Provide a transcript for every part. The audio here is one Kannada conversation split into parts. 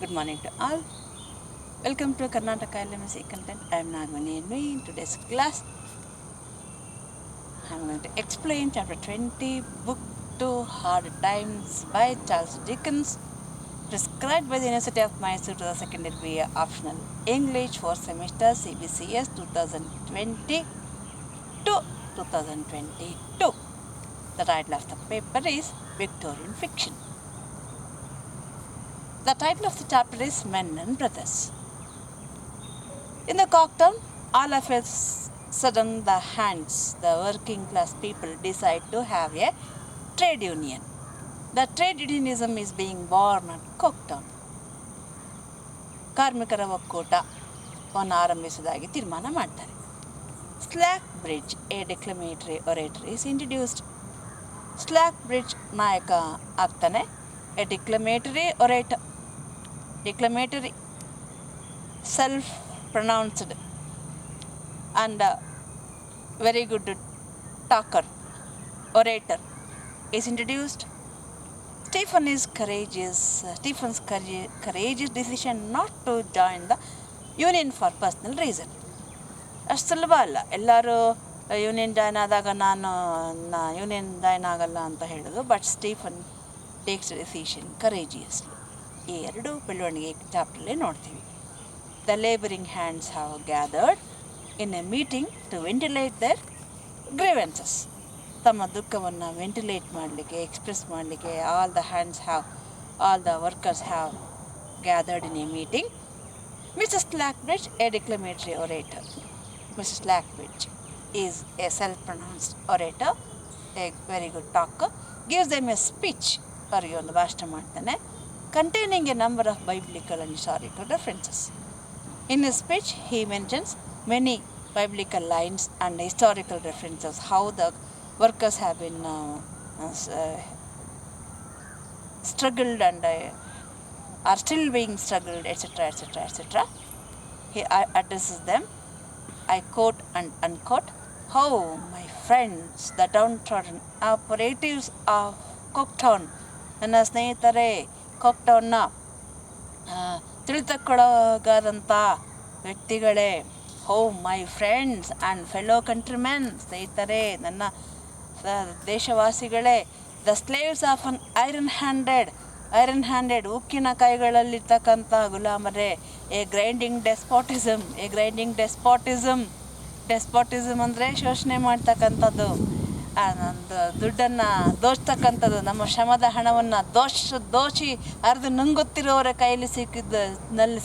Good morning to all. Welcome to Karnataka LMC content. I am Nagmani and in today's class I am going to explain chapter 20, book 2, Hard Times by Charles Dickens, prescribed by the University of Mysore to the secondary B.A-Optional English for semester CBCS 2020-22. The title of the paper is Victorian Fiction. The title of the chapter is Men and Brothers. In the Cocktown, all of a sudden the working class people decide to have a trade union. The trade unionism is being born at Cocktown. ಕಾರ್ಮಿಕರ ಒಕ್ಕೂಟವನ್ನು ಆರಂಭಿಸುವುದಾಗಿ ತೀರ್ಮಾನ ಮಾಡ್ತಾರೆ. Slackbridge a declamatory orator is introduced. Slackbridge ನಾಯಕ ಆಗ್ತಾನೆ. A declamatory orator, declamatory, self-pronounced and very good talker, orator is introduced. Stephen's courageous decision not to join the union for personal reason. ಅಷ್ಟು ಸುಲಭ ಅಲ್ಲ. ಎಲ್ಲರೂ ಯೂನಿಯನ್ ಜಾಯ್ನ್ ಆದಾಗ ನಾನು ಯೂನಿಯನ್ ಜಾಯ್ನ್ ಆಗಲ್ಲ ಅಂತ ಹೇಳೋದು. But Stephen takes decision courageously. ಈ ಎರಡು ಬೆಳವಣಿಗೆ ಚಾಪ್ಟರ್ಲೇ ನೋಡ್ತೀವಿ. The labouring hands have gathered in a meeting to ventilate their grievances. ತಮ್ಮ ದುಃಖವನ್ನು ವೆಂಟಿಲೇಟ್ ಮಾಡಲಿಕ್ಕೆ, ಎಕ್ಸ್ಪ್ರೆಸ್ ಮಾಡಲಿಕ್ಕೆ all the workers have gathered in a meeting. Mrs Slackbridge a declamatory orator. Mrs Slackbridge is a self-pronounced orator, a very good talker, gives them a speech. ಅವರಿಗೆ ಒಂದು ಭಾಷಣ ಮಾಡ್ತಾನೆ. Containing a number of biblical and historical references. In his speech, he mentions many biblical lines and historical references, how the workers have been struggled and are still being struggled, etc., etc., etc. He addresses them. I quote and unquote, "How, my friends, the downtrodden operatives of Cocktown." ನನ್ನ ಸ್ನೇಹಿತರೆ, ಕಾಕ್ಟೌನ್ನ ತಿಳಿತಕ್ಕೊಳಗಾದಂಥ ವ್ಯಕ್ತಿಗಳೇ, ಹೋ ಮೈ ಫ್ರೆಂಡ್ಸ್ ಆ್ಯಂಡ್ ಫೆಲೋ ಕಂಟ್ರಿಮೆನ್, ಸ್ನೇಹಿತರೆ, ನನ್ನ ದೇಶವಾಸಿಗಳೇ. The slaves of an iron handed ಉಕ್ಕಿನ ಕೈಗಳಲ್ಲಿರ್ತಕ್ಕಂಥ ಗುಲಾಮರೇ. ಎ ಗ್ರೈಂಡಿಂಗ್ ಡೆಸ್ಪಾಟಿಸಮ್ ಅಂದರೆ ಶೋಷಣೆ ಮಾಡ್ತಕ್ಕಂಥದ್ದು, ದುಡ್ಡನ್ನು ದೋಚ್ತಕ್ಕಂಥದ್ದು, ನಮ್ಮ ಶ್ರಮದ ಹಣವನ್ನು ದೋಚಿ ಅರ್ದು ನುಂಗುತ್ತಿರುವವರ ಕೈಯಲ್ಲಿ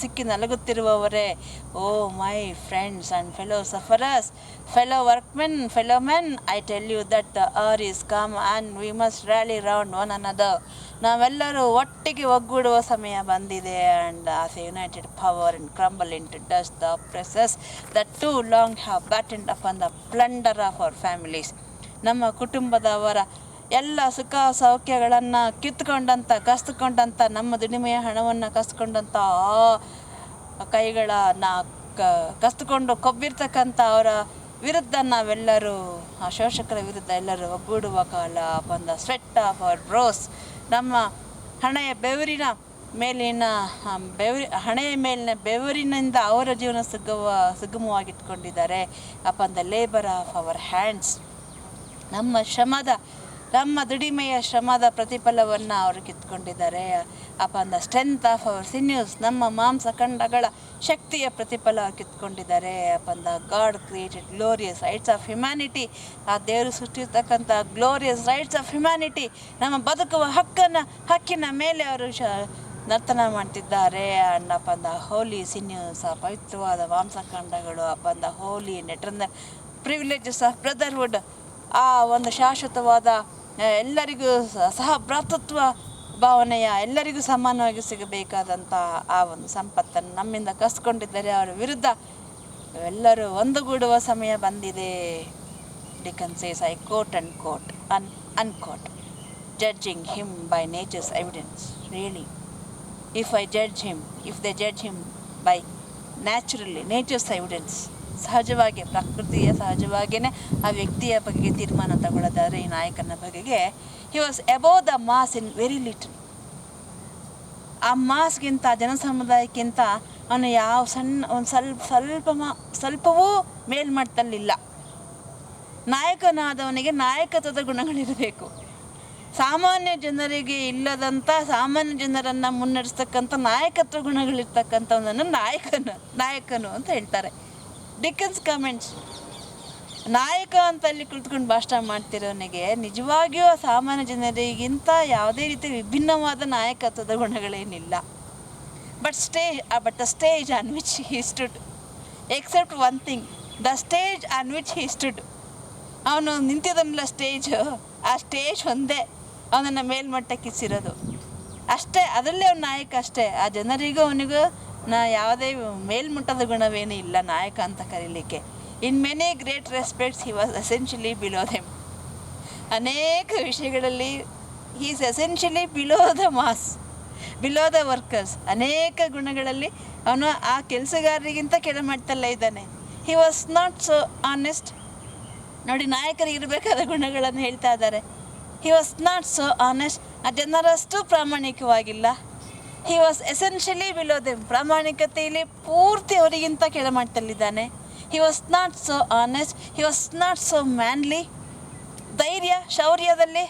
ಸಿಕ್ಕಿ ನಲಗುತ್ತಿರುವವರೇ. Oh my friends and fellow sufferers, fellow workmen, fellow men, I tell you that the hour is come and we must rally round one another. ನಾವೆಲ್ಲರೂ ಒಟ್ಟಿಗೆ ಒಗ್ಗೂಡುವ ಸಮಯ ಬಂದಿದೆ. And as a united power and crumble into dust the oppressors that too long have battened upon the plunder of our families. ನಮ್ಮ ಕುಟುಂಬದವರ ಎಲ್ಲ ಸುಖ ಸೌಖ್ಯಗಳನ್ನು ಕಸ್ದುಕೊಂಡಂಥ ನಮ್ಮ ದುಡಿಮೆಯ ಹಣವನ್ನು ಕಸ್ಕೊಂಡಂಥ ಕೈಗಳನ್ನು ಕಸ್ದುಕೊಂಡು ಕೊಬ್ಬಿರ್ತಕ್ಕಂಥ ಅವರ ವಿರುದ್ಧ ನಾವೆಲ್ಲರೂ, ಆ ಶೋಷಕರ ವಿರುದ್ಧ ಎಲ್ಲರೂ ಒಗ್ಗೂಡುವ ಕಾಲ. Upon the sweat of our brows, ನಮ್ಮ ಹಣೆಯ ಮೇಲಿನ ಬೆವರಿನಿಂದ ಅವರ ಜೀವನ ಸುಗಮವಾಗಿಟ್ಕೊಂಡಿದ್ದಾರೆ. Upon the labour of our hands, ನಮ್ಮ ದುಡಿಮೆಯ ಶ್ರಮದ ಪ್ರತಿಫಲವನ್ನು ಅವರು ಕಿತ್ಕೊಂಡಿದ್ದಾರೆ. Upon the strength of our sinews, ನಮ್ಮ ಮಾಂಸಖಂಡಗಳ ಶಕ್ತಿಯ ಪ್ರತಿಫಲ ಕಿತ್ಕೊಂಡಿದ್ದಾರೆ. Upon the God created glorious rights of humanity, ಆ ದೇವರು ಸೃಷ್ಟಿರ್ತಕ್ಕಂಥ ಗ್ಲೋರಿಯಸ್ ರೈಟ್ಸ್ ಆಫ್ ಹ್ಯುಮ್ಯಾನಿಟಿ, ನಮ್ಮ ಬದುಕುವ ಹಕ್ಕಿನ ಮೇಲೆ ಅವರು ನರ್ತನ ಮಾಡ್ತಿದ್ದಾರೆ. And upon the holy sinews, ಆ ಪವಿತ್ರವಾದ ಮಾಂಸಖಂಡಗಳು. Upon the holy and eternal privileges of brotherhood, ಆ ಒಂದು ಶಾಶ್ವತವಾದ ಎಲ್ಲರಿಗೂ ಸಹಭ್ರಾತೃತ್ವ ಭಾವನೆಯ, ಎಲ್ಲರಿಗೂ ಸಮಾನವಾಗಿ ಸಿಗಬೇಕಾದಂಥ ಆ ಒಂದು ಸಂಪತ್ತನ್ನು ನಮ್ಮಿಂದ ಕಸ್ಕೊಂಡಿದ್ದಾರೆ. ಅವರ ವಿರುದ್ಧ ಎಲ್ಲರೂ ಒಂದುಗೂಡುವ ಸಮಯ ಬಂದಿದೆ. Dickens says, I quote and quote unquote, judging him by nature's evidence. Really, if they judge him by nature's evidence, ಸಹಜವಾಗಿ ಪ್ರಕೃತಿಯ ಸಹಜವಾಗಿಯೇ ಆ ವ್ಯಕ್ತಿಯ ಬಗೆಗೆ ತೀರ್ಮಾನ ತಗೊಳ್ಳೋದಾದರೆ, ಈ ನಾಯಕನ ಬಗೆಗೆ, he was above the mass in very little. ಆ ಮಾಸ್ಗಿಂತ ಜನಸಮುದಾಯಕ್ಕಿಂತ ಅವನು ಯಾವ ಸಣ್ಣ ಒಂದು ಸ್ವಲ್ಪವೂ ಮೇಲ್ಮಟ್ಟದಲ್ಲಿಲ್ಲ. ನಾಯಕನಾದವನಿಗೆ ನಾಯಕತ್ವದ ಗುಣಗಳಿರಬೇಕು. ಸಾಮಾನ್ಯ ಜನರಿಗೆ ಇಲ್ಲದಂಥ ಸಾಮಾನ್ಯ ಜನರನ್ನು ಮುನ್ನಡೆಸ್ತಕ್ಕಂಥ ನಾಯಕತ್ವ ಗುಣಗಳಿರ್ತಕ್ಕಂಥವನನ್ನು ನಾಯಕನು ಅಂತ ಹೇಳ್ತಾರೆ. ಡಿಕನ್ಸ್ ಕಮೆಂಟ್ಸ್, ನಾಯಕ ಅಂತ ಅಲ್ಲಿ ಕುಳಿತುಕೊಂಡು ಭಾಷಣ ಮಾಡ್ತಿರೋನಿಗೆ ನಿಜವಾಗಿಯೂ ಸಾಮಾನ್ಯ ಜನರಿಗಿಂತ ಯಾವುದೇ ರೀತಿ ವಿಭಿನ್ನವಾದ ನಾಯಕತ್ವದ ಗುಣಗಳೇನಿಲ್ಲ. But the stage on which he stood, except one thing, the stage on which he stood, ಅವನು ನಿಂತಿದ್ದನ್ನೆಲ್ಲ ಆ ಸ್ಟೇಜ್ ಒಂದೇ ಅವನನ್ನು ಮೇಲ್ಮಟ್ಟಕ್ಕಿಸಿರೋದು ಅಷ್ಟೇ. ಅದರಲ್ಲೇ ಅವನ ನಾಯಕ ಅಷ್ಟೇ. ಆ ಜನರಿಗೂ ಅವನಿಗೂ ಯಾವುದೇ ಮೇಲ್ಮಟ್ಟದ ಗುಣವೇನೂ ಇಲ್ಲ ನಾಯಕ ಅಂತ ಕರೀಲಿಕ್ಕೆ. In many great respects he was essentially below them. ಅನೇಕ ವಿಷಯಗಳಲ್ಲಿ he is essentially below the mass, below the workers. ಅನೇಕ ಗುಣಗಳಲ್ಲಿ ಅವನು ಆ ಕೆಲಸಗಾರರಿಗಿಂತ ಕೆಳಮಟ್ಟದಲ್ಲೇ ಇದ್ದಾನೆ. He was not so honest. ನೋಡಿ, ನಾಯಕರಿಗೆ ಇರಬೇಕಾದ ಗುಣಗಳನ್ನು ಹೇಳ್ತಾ ಇದ್ದಾರೆ. He was not so honest, ಆ ಜನರಷ್ಟು ಪ್ರಾಮಾಣಿಕವಾಗಿಲ್ಲ. He was essentially below them, ಪ್ರಾಮಾಣಿಕತೆಯಲ್ಲಿ ಪೂರ್ತಿ ಅವರಿಗಿಂತ ಕೆಳಮಟ್ಟದಲ್ಲಿದ್ದಾನೆ. He was not so honest, he was not so manly. ಧೈರ್ಯ ಶೌರ್ಯದಲ್ಲಿ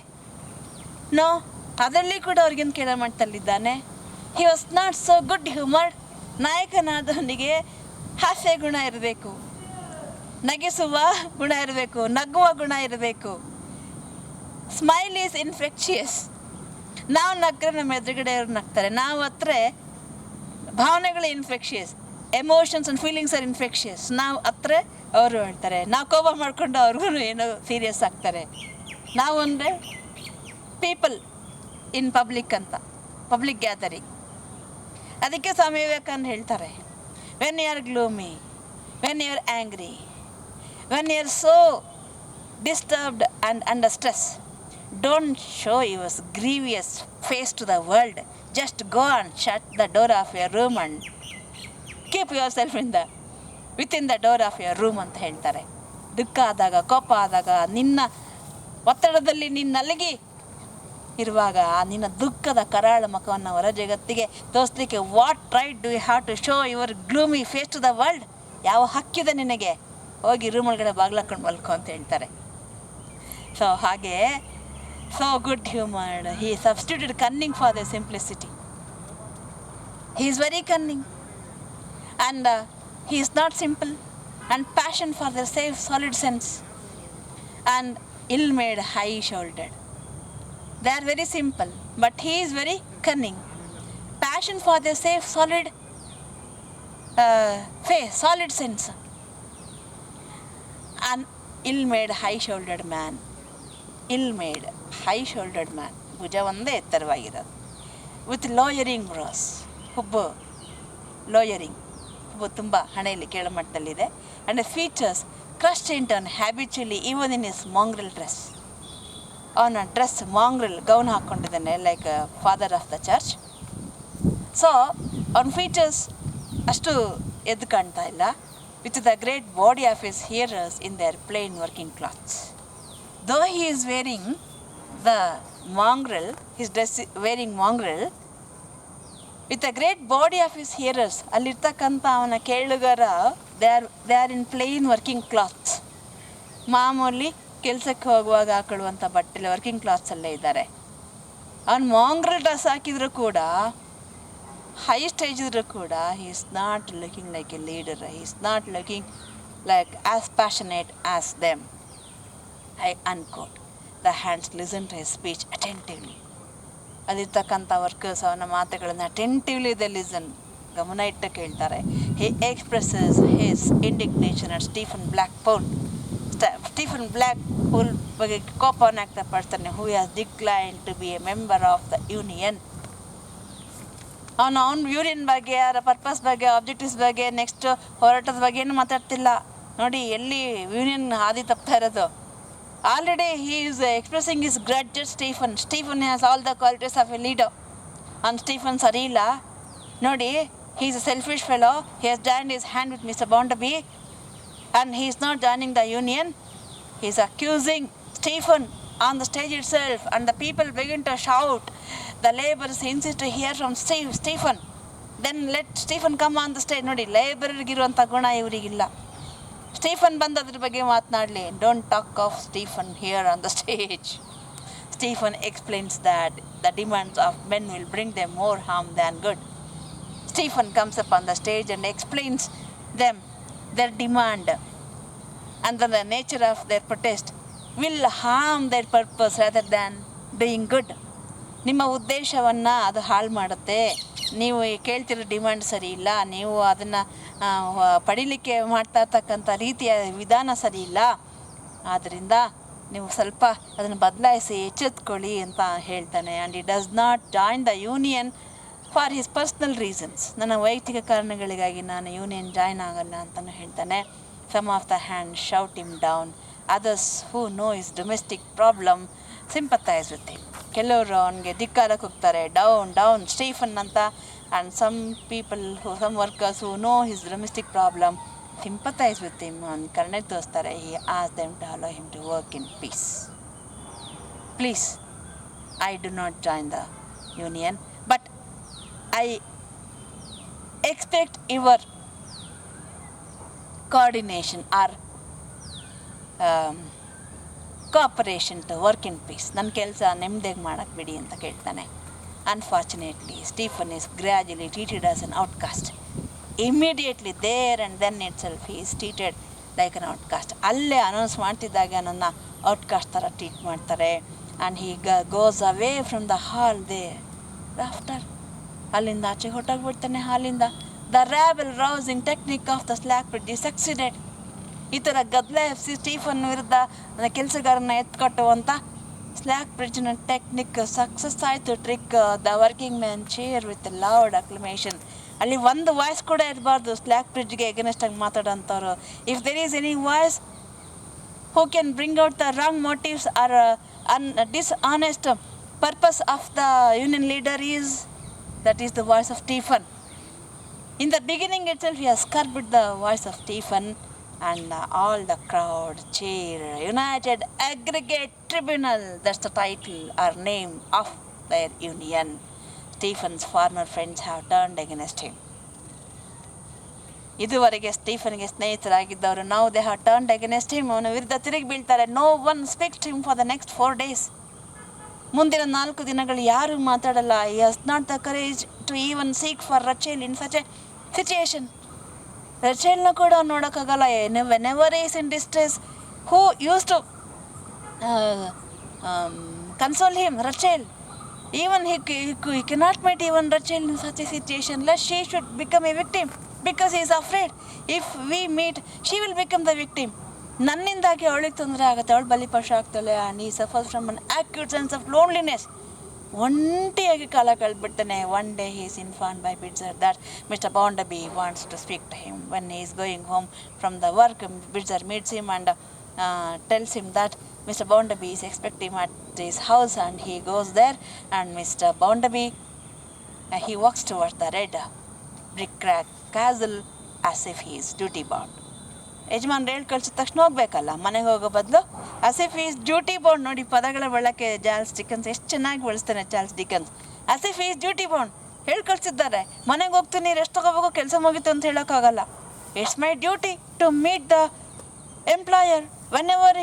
ನೋ, ಅದರಲ್ಲಿ ಕೂಡ ಅವ್ರಿಗಿಂತ ಕೆಳಮಟ್ಟದಲ್ಲಿದ್ದಾನೆ. He was not so good humoured. ನಾಯಕನಾದವನಿಗೆ ಹಾಸ್ಯ ಗುಣ ಇರಬೇಕು, ನಗಿಸುವ ಗುಣ ಇರಬೇಕು, ನಗುವ ಗುಣ ಇರಬೇಕು. Smile is infectious. ನಾವು ನಕ್ಕರೆ ನಮ್ಮ ಎದುರುಗಡೆಯವ್ರು ನಗ್ತಾರೆ. ನಾವು ಹತ್ರ ಭಾವನೆಗಳು infectious, emotions and feelings are infectious. ನಾವು ಹತ್ರ ಅವರು ಹೇಳ್ತಾರೆ, ನಾವು ಕೋಪ ಮಾಡಿಕೊಂಡು ಅವ್ರಿಗೂ ಏನೋ ಸೀರಿಯಸ್ ಆಗ್ತಾರೆ. ನಾವು ಅಂದರೆ ಪೀಪಲ್ ಇನ್ ಪಬ್ಲಿಕ್ ಅಂತ, ಪಬ್ಲಿಕ್ ಗ್ಯಾದರಿಂಗ್. ಅದಕ್ಕೆ ಸ್ವಾಮಿ ವಿವೇಕಾನಂದ ಹೇಳ್ತಾರೆ, when you are gloomy, when you are angry, when you are so disturbed and under stress, don't show your grievous face to the world. Just go and shut the door of your room and keep yourself within the door of your room ಅಂತ ಹೇಳ್ತಾರೆ. ದುಃಖ ಆದಾಗ, ಕೋಪ ಆದಾಗ, ನಿನ್ನ ಒತ್ತಡದಲ್ಲಿ ನೀನು ನಲಗಿ ಇರುವಾಗ ಆ ನಿನ್ನ ದುಃಖದ ಕರಾಳ ಮುಖವನ್ನು ಹೊರ ಜಗತ್ತಿಗೆ ತೋರಿಸ್ಲಿಕ್ಕೆ what right do you have to show your gloomy face to the world? ಯಾವ ಹಕ್ಕಿದೆ ನಿನಗೆ? ಹೋಗಿ ರೂಮ್ ಒಳಗಡೆ ಬಾಗ್ಲಾಕೊಂಡು ಮಲ್ಕೊ ಅಂತ ಹೇಳ್ತಾರೆ. ಸೊ ಹಾಗೆ so good humoured, he substituted cunning for the simplicity. He is very cunning and he is not simple, and passion for the safe solid sense and ill made high shouldered. They are very simple but he is very cunning. Passion for the safe solid solid sense an ill-made high-shouldered man. Ill-made high-shouldered man, ಭುಜ ಒಂದೇ ಎತ್ತರವಾಗಿರೋದು. ವಿತ್ ಲೋಯರಿಂಗ್ ಬ್ರೋಸ್, ಹುಬ್ಬು ಲೋಯರಿಂಗ್, ಹುಬ್ಬು ತುಂಬ ಹಣೆಯಲ್ಲಿ ಕೆಳಮಟ್ಟದಲ್ಲಿದೆ. And features crushed in turn habitually even in his mongrel dress. ಅವನ ಡ್ರೆಸ್ ಮಾಂಗ್ರಲ್ ಗೌನ್ ಹಾಕ್ಕೊಂಡಿದ್ದಾನೆ, like father of the church. So ಅವನ ಫೀಚರ್ಸ್ ಅಷ್ಟು ಎದ್ದು ಕಾಣ್ತಾ ಇಲ್ಲ. with the great body of his hearers in their plain working clothes. Though he is wearing the mongrel, his dress wearing mongrel, with the great body of his hearers, ಅಲ್ಲಿರ್ತಕ್ಕಂಥ ಅವನ ಕೇಳುಗರ they are in plain working clothes. ಮಾಮೂಲಿ ಕೆಲಸಕ್ಕೆ ಹೋಗುವಾಗ ಹಾಕೊಳ್ಳುವಂಥ ಬಟ್ಟೆಲಿ ವರ್ಕಿಂಗ್ ಕ್ಲಾತ್ಸಲ್ಲೇ ಇದ್ದಾರೆ. ಅವನು ಮಾಂಗ್ರಲ್ ಡ್ರೆಸ್ ಹಾಕಿದ್ರು ಕೂಡ, ಹೈ ಸ್ಟೇಜ್ ಇದ್ರೂ ಕೂಡ, he is not looking like a leader, he is not looking like as passionate as them. I unquote. The hands listen to his speech attentively. ಅಲ್ಲಿರ್ತಕ್ಕಂಥ ವರ್ಕರ್ಸ್ ಅವನ ಮಾತುಗಳನ್ನು ಅಟೆಂಟಿವ್ಲಿ ದೆ ಲಿಸನ್, ಗಮನ ಇಟ್ಟು ಕೇಳ್ತಾರೆ. he expresses his indignation at Stephen Blackpool ಬಗ್ಗೆ ಕೋಪವನ್ನು ವ್ಯಕ್ತಪಡಿಸ್ತಾನೆ, who has declined to be a member of the union. ಅವನು ಯೂನಿಯನ್ ಬಗ್ಗೆ, ಅದರ ಪರ್ಪಸ್ ಬಗ್ಗೆ, ಆಬ್ಜೆಕ್ಟಿವ್ಸ್ ಬಗ್ಗೆ, ನೆಕ್ಸ್ಟ್ ಹೋರಾಟದ ಬಗ್ಗೆ ಏನು ಮಾತಾಡ್ತಿಲ್ಲ. ನೋಡಿ ಎಲ್ಲಿ ಯೂನಿಯನ್ ಹಾದಿ ತಪ್ತಾ ಇರೋದು. Already he is expressing his grudge at Stephen has all the qualities of a leader. ಅವ್ನು ಸ್ಟೀಫನ್ ಸರಿ ಇಲ್ಲ ನೋಡಿ. He is a selfish fellow. He has joined his hand with mister Bounderby and he is not joining the union. He is accusing Stephen on the stage itself, and the people begin to shout. The laborers insist to hear from Stephen. Then let Stephen come on the stage. ನೋಡಿ, ಲೇಬರ್ಗಿರುವಂಥ ಗುಣ ಇವರಿಗಿಲ್ಲ. ಸ್ಟೀಫನ್ ಬಂದು ಅದ್ರ ಬಗ್ಗೆ ಮಾತನಾಡಲಿ. Don't talk of Stephen here on the stage. Stephen explains that the demands of men will bring them more harm than good. Stephen comes up on the stage and explains them their demand, and then the nature of their protest will harm their purpose rather than doing good. ನಿಮ್ಮ ಉದ್ದೇಶವನ್ನು ಅದು ಹಾಳು ಮಾಡುತ್ತೆ. ನೀವು ಕೇಳ್ತಿರೋ ಡಿಮ್ಯಾಂಡ್ ಸರಿ ಇಲ್ಲ, ನೀವು ಅದನ್ನು ಪಡೀಲಿಕ್ಕೆ ಮಾಡ್ತಾ ಇರ್ತಕ್ಕಂಥ ರೀತಿಯ ವಿಧಾನ ಸರಿ ಇಲ್ಲ, ಆದ್ದರಿಂದ ನೀವು ಸ್ವಲ್ಪ ಅದನ್ನು ಬದಲಾಯಿಸಿ ಎಚ್ಚೆತ್ಕೊಳ್ಳಿ ಅಂತ ಹೇಳ್ತಾನೆ. And he does not join the union for his personal reasons. ನನ್ನ ವೈಯಕ್ತಿಕ ಕಾರಣಗಳಿಗಾಗಿ ನಾನು ಯೂನಿಯನ್ ಜಾಯ್ನ್ ಆಗಲ್ಲ ಅಂತಲೂ ಹೇಳ್ತಾನೆ. Some of the hands shout him down. Others who know his domestic problem sympathize with him. ಕೆಲವರು ಅವನಿಗೆ ಧಿಕ್ಕಾರಕ್ಕೆ ಹೋಗ್ತಾರೆ, ಡೌನ್ ಡೌನ್ ಸ್ಟೀಫನ್ ಅಂತ. And some workers who know his domestic problem sympathize with him. ಅವ್ನು ಕರುಣೆ ತೋರಿಸ್ತಾರೆ. He asked them to allow him to work in peace. Please, I do not join the union, but I expect your coordination or cooperation to work in peace. ನನ್ನ ಕೆಲಸ ನೆಮ್ಮದಿಯಾಗಿ ಮಾಡೋಕ್ಕೆ ಬಿಡಿ ಅಂತ ಕೇಳ್ತಾನೆ. Unfortunately Stephen is gradually treated as an ಔಟ್ಕಾಸ್ಟ್. Immediately there and then it self he is treated like ಅನ್ ಔಟ್ಕಾಸ್ಟ್. ಅಲ್ಲೇ ಅನೌನ್ಸ್ ಮಾಡ್ತಿದ್ದಾಗ ನನ್ನ ಔಟ್ಕಾಸ್ಟ್ ಥರ ಟ್ರೀಟ್ ಮಾಡ್ತಾರೆ. And he goes away from the hall they after. ಅಲ್ಲಿಂದ ಆಚೆಗೆ ಹೊಟ್ಟೋಗ್ಬಿಡ್ತಾನೆ ಹಾಲಿಂದ. The ರ್ಯಾಬಲ್ ರೌಸಿಂಗ್ technique of the slack bridge is ಸಕ್ಸಿಡೆಡ್. ಈ ಥರ ಗದ್ದಲ ಎಫ್ಸಿ ಸ್ಟೀಫನ್ ವಿರುದ್ಧ ಕೆಲಸಗಾರನ ಎತ್ಕಟ್ಟುವಂಥ ಸ್ಲ್ಯಾಕ್ ಬ್ರಿಡ್ಜ್ನ ಟೆಕ್ನಿಕ್ ಸಕ್ಸಸ್ ಆಯಿತು. Trick the working man chair with loud acclamation. ಅಲ್ಲಿ ಒಂದು ವಾಯ್ಸ್ ಕೂಡ ಇರಬಾರ್ದು ಸ್ಲ್ಯಾಕ್ ಬ್ರಿಡ್ಜ್ಗೆ ಎಗನೆಸ್ಟಾಗಿ ಮಾತಾಡೋಂಥವ್ರು. If there is any voice who can bring out the wrong motives or dishonest purpose of the union leader that is the voice of Stephen. In the beginning itself, he has curbed the voice of Stephen, and all the crowd cheer. United Aggregate Tribunal, that's the title or name of their union. Stephen's former friends have turned against him. ಇದುವರೆಗೆ ಸ್ಟೀಫನ್ಗೆ ಸ್ನೇಹಿತರಾಗಿದ್ದವರು now they have turned against him. ಅವನ ವಿರುದ್ಧ ತಿರುಗಿ ಬೀಳ್ತಾರೆ. No one speaks to him for the next 4 days. ಮುಂದಿನ 4 ದಿನಗಳು ಯಾರು ಮಾತಾಡಲ್ಲ. he has not the courage to even seek for Rachel in such a situation. ರಚೇಲ್ನ ಕೂಡ ನೋಡೋಕ್ಕಾಗಲ್ಲ. whenever he is in distress, who used to console him? Rachel. Even he cannot meet even Rachel in such a situation, lest she should become a victim, because he is afraid if we meet she will become the victim. ನನ್ನಿಂದಾಗಿ ಅವಳಿಗೆ ತೊಂದರೆ ಆಗುತ್ತೆ, ಅವಳು ಬಲಿಪಶು ಆಗ್ತಾಳೆ. And he suffers from an acute sense of loneliness. ಒಂಟಿಯಾಗಿ ಕಾಲ ಕಳೆದ್ಬಿಡ್ತಾನೆ. One day he is informed by Bitzer that Mr. Bondaby wants to speak to him. When he is going home from the work, Bitzer meets him and tells him that Mr. Bondaby is expecting him at his house, and he goes there, and Mr. Bondaby he walks towards the red brick castle as if he is duty bound. ಯಜಮಾನ್ರು ಹೇಳಿ ಕಳ್ಸಿದ ತಕ್ಷಣ ಹೋಗ್ಬೇಕಲ್ಲ, ಮನೆಗೆ ಹೋಗೋ ಬದಲು as if is duty bound. ನೋಡಿ ಪದಗಳ ಬಳಕೆ ಚಾರ್ಲ್ಸ್ ಡಿಕನ್ಸ್ ಎಷ್ಟು ಚೆನ್ನಾಗಿ ಬಳಸ್ತಾನೆ. Charles Dickens as if is duty bound ಹೇಳಿ ಕಳಿಸಿದ್ದಾರೆ. ಮನೆಗೆ ಹೋಗ್ತೀನಿ, ರೆಸ್ಟ್ ತಗೋಬೇಕು, ಕೆಲಸ ಮುಗಿತು ಅಂತ ಹೇಳೋಕ್ಕಾಗಲ್ಲ. It's my duty to meet the employer whenever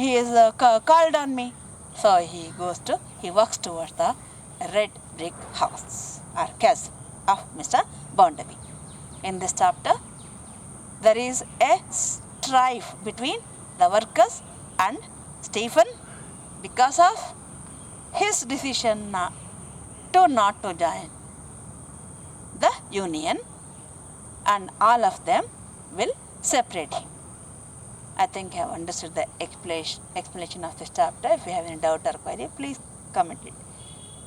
he is called on me. So he walks towards the red brick house or castle of Mr. Bondaby. In this chapter, there is a strife between the workers and Stephen because of his decision not to join the union, and all of them will separate him. I think you have understood the explanation of this chapter. If you have any doubt or query, please comment it.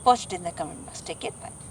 Post it in the comment box. Take it. Bye.